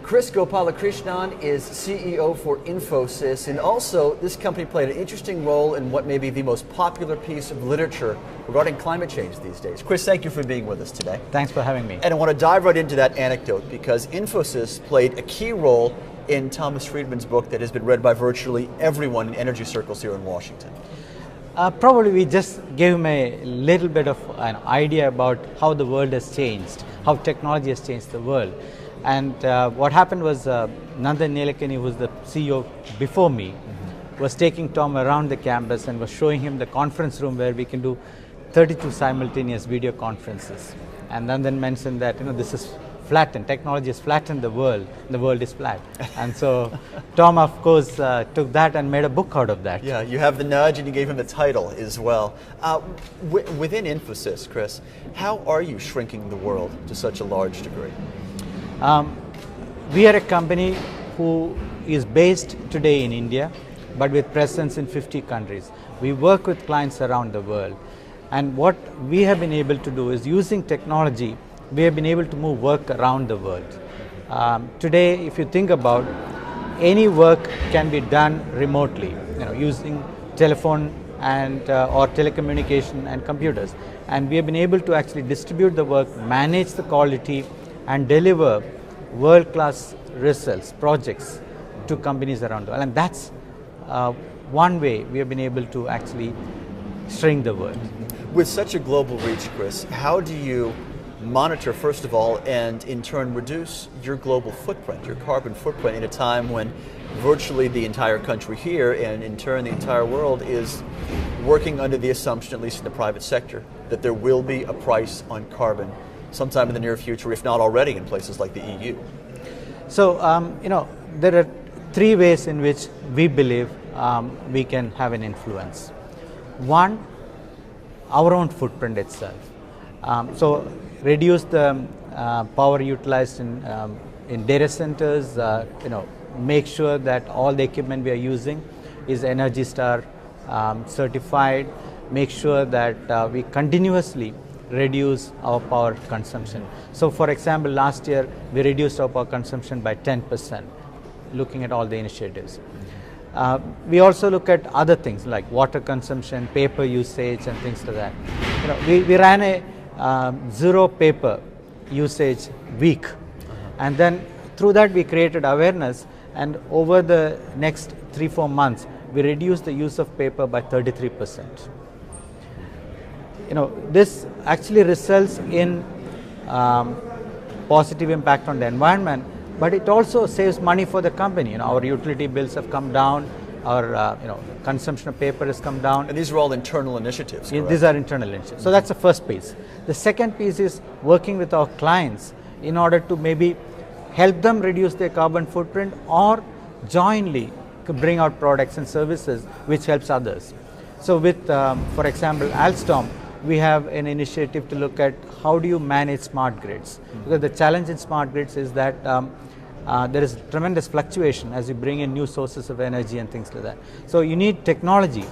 Kris Gopalakrishan is CEO for Infosys, and also this company played an interesting role in what may be the most popular piece of literature regarding climate change these days. Kris, thank you for being with us today. Thanks for having me. And I want to dive right into that anecdote because Infosys played a key role in Thomas Friedman's book that has been read by virtually everyone in energy circles here in Washington. Probably we just gave him a little bit of an idea about how the world has changed, how technology has changed the world. And what happened was Nandan Nilekani, who was the CEO before me, was taking Tom around the campus and was showing him the conference room where we can do 32 simultaneous video conferences. And Nandan mentioned that this is flattened, technology has flattened the world is flat. And so Tom, of course, took that and made a book out of that. Yeah, you have the nudge and you gave him the title as well. Within Infosys, Kris, how are you shrinking the world to such a large degree? We are a company who is based today in India, but with presence in 50 countries. We work with clients around the world. And what we have been able to do is using technology, we have been able to move work around the world. Today, if you think about any work can be done remotely, using telephone and or telecommunication and computers. And we have been able to actually distribute the work, manage the quality, and deliver world-class results, projects to companies around the world. And that's one way we have been able to actually shrink the world. With such a global reach, Kris, how do you monitor, first of all, and in turn reduce your global footprint, your carbon footprint, in a time when virtually the entire country here and in turn the entire world is working under the assumption, at least in the private sector, that there will be a price on carbon sometime in the near future, if not already in places like the EU? So, there are three ways in which we believe we can have an influence. One, our own footprint itself. So, reduce the power utilized in data centers, make sure that all the equipment we are using is Energy Star certified, make sure that we continuously reduce our power consumption. So for example, last year we reduced our power consumption by 10%, looking at all the initiatives. We also look at other things like water consumption, paper usage and things like that. We ran a zero paper usage week, and then through that we created awareness, and over the next 3-4 months we reduced the use of paper by 33%. This actually results in positive impact on the environment, but it also saves money for the company. Our utility bills have come down, our consumption of paper has come down. And these are all internal initiatives, correct? These are internal initiatives. So that's the first piece. The second piece is working with our clients in order to maybe help them reduce their carbon footprint or jointly bring out products and services which helps others. So with, for example, Alstom, we have an initiative to look at how do you manage smart grids. Because the challenge in smart grids is that there is tremendous fluctuation as you bring in new sources of energy and things like that. So you need technology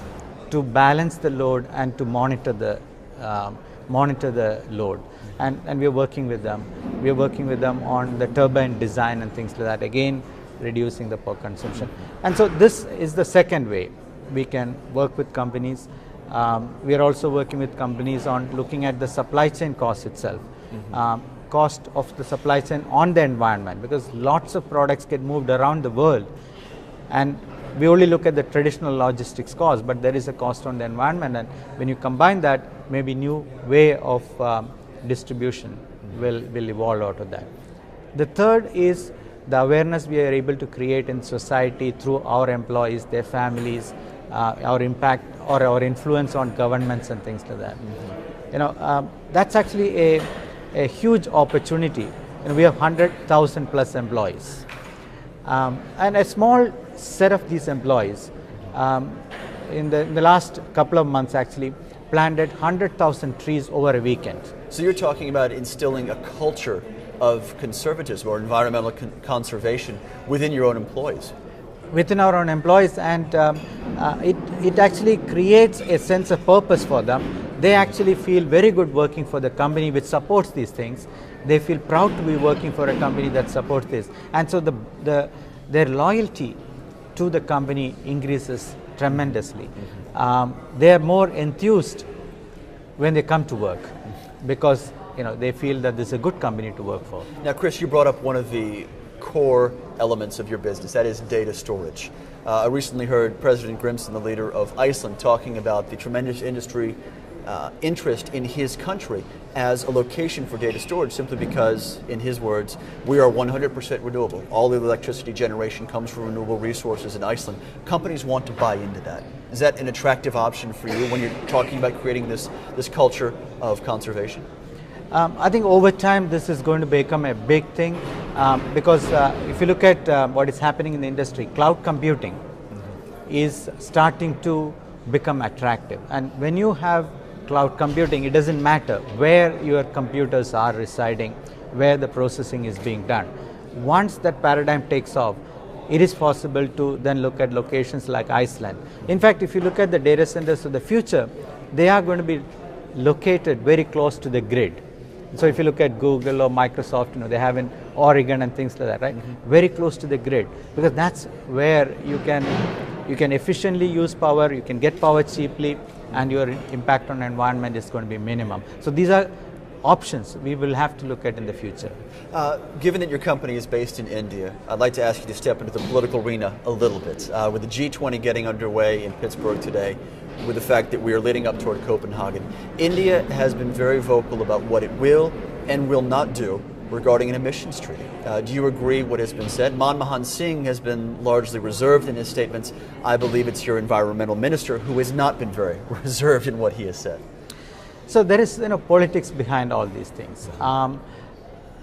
to balance the load and to monitor the load. And we are working with them. We are working with them on the turbine design and things like that, again reducing the power consumption. And so this is the second way we can work with companies. We are also working with companies on looking at the supply chain cost itself, cost of the supply chain on the environment, because lots of products get moved around the world and we only look at the traditional logistics cost, but there is a cost on the environment, and when you combine that, maybe new way of distribution will evolve out of that. The third is the awareness we are able to create in society through our employees, their families, our impact or our influence on governments and things like that. That's actually a huge opportunity. We have 100,000 plus employees, and a small set of these employees in the last couple of months actually planted 100,000 trees over a weekend. So you're talking about instilling a culture of conservatism or environmental conservation within your own employees. Within our own employees, and it actually creates a sense of purpose for them. They actually feel very good working for the company which supports these things. They feel proud to be working for a company that supports this. And so their loyalty to the company increases tremendously. They are more enthused when they come to work because they feel that this is a good company to work for. Now, Kris, you brought up one of the core elements of your business, that is data storage. I recently heard President Grimson, the leader of Iceland, talking about the tremendous industry interest in his country as a location for data storage, simply because, in his words, we are 100% renewable. All the electricity generation comes from renewable resources in Iceland. Companies want to buy into that. Is that an attractive option for you when you're talking about creating this culture of conservation? I think over time this is going to become a big thing because if you look at what is happening in the industry, cloud computing is starting to become attractive. And when you have cloud computing, it doesn't matter where your computers are residing, where the processing is being done. Once that paradigm takes off, it is possible to then look at locations like Iceland. In fact, if you look at the data centers of the future, they are going to be located very close to the grid. So if you look at Google or Microsoft, they have in Oregon and things like that, right? Very close to the grid, because that's where you can efficiently use power, you can get power cheaply, and your impact on the environment is going to be minimum. So these are options we will have to look at in the future. Given that your company is based in India, I'd like to ask you to step into the political arena a little bit. With the G20 getting underway in Pittsburgh today, with the fact that we are leading up toward Copenhagen, India has been very vocal about what it will and will not do regarding an emissions treaty. Do you agree what has been said? Manmohan Singh has been largely reserved in his statements. I believe it's your environmental minister who has not been very reserved in what he has said. So there is politics behind all these things.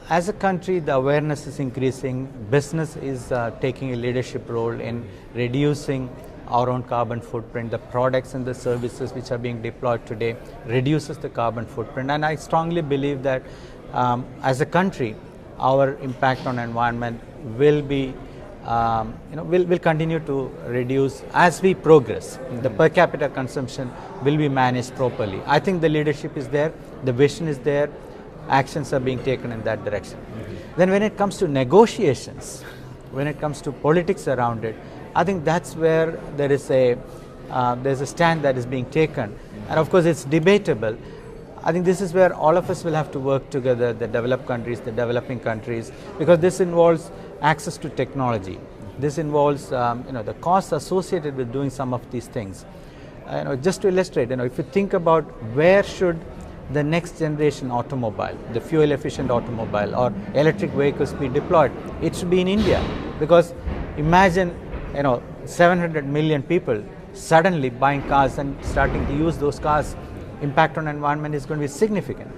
As a country, the awareness is increasing. Business is taking a leadership role in reducing our own carbon footprint. The products and the services which are being deployed today reduces the carbon footprint. And I strongly believe that as a country, our impact on environment will be, will continue to reduce as we progress. The per capita consumption will be managed properly. I think the leadership is there, the vision is there, actions are being taken in that direction. Then when it comes to negotiations, when it comes to politics around it, I think that's where there is there's a stand that is being taken. And of course it's debatable. I think this is where all of us will have to work together, the developed countries, the developing countries, because this involves access to technology. This involves the costs associated with doing some of these things. Just to illustrate, if you think about where should the next generation automobile, the fuel efficient automobile or electric vehicles be deployed, it should be in India, because imagine 700 million people suddenly buying cars and starting to use those cars. Impact on environment is going to be significant.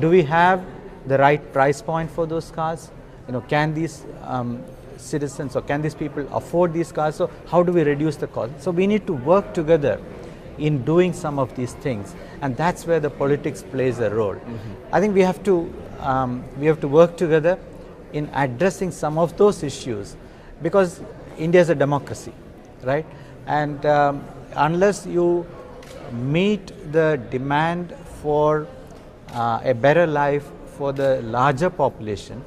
Do we have the right price point for those cars? Can these citizens or can these people afford these cars? So how do we reduce the cost? So we need to work together in doing some of these things, and that's where the politics plays a role. I think we have to work together in addressing some of those issues, because India is a democracy, right? And unless you meet the demand for a better life for the larger population,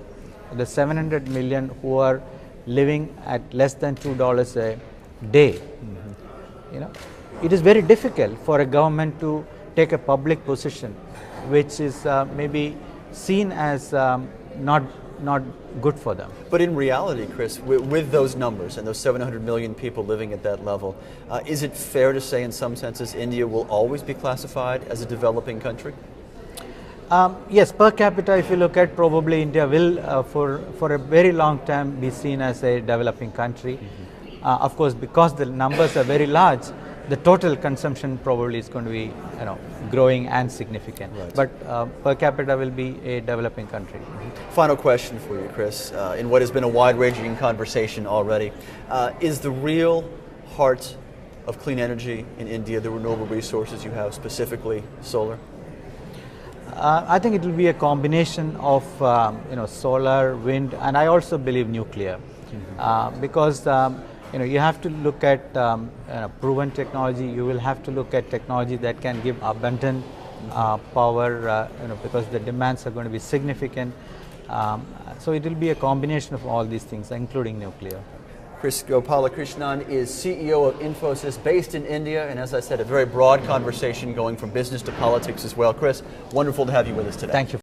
the 700 million who are living at less than $2 a day, it is very difficult for a government to take a public position which is maybe seen as not good for them. But in reality, Kris, with those numbers and those 700 million people living at that level, is it fair to say in some senses India will always be classified as a developing country? Yes, per capita, if you look at, probably India will for a very long time be seen as a developing country. Of course, because the numbers are very large, the total consumption probably is going to be growing and significant. Right. But per capita will be a developing country. Final question for you, Kris. In what has been a wide-ranging conversation already, is the real heart of clean energy in India the renewable resources you have, specifically solar? I think it will be a combination of solar, wind, and I also believe nuclear, because you have to look at proven technology. You will have to look at technology that can give abundant power, because the demands are going to be significant. So it will be a combination of all these things, including nuclear. Kris Gopalakrishan is CEO of Infosys, based in India, and as I said, a very broad conversation going from business to politics as well. Kris, wonderful to have you with us today. Thank you.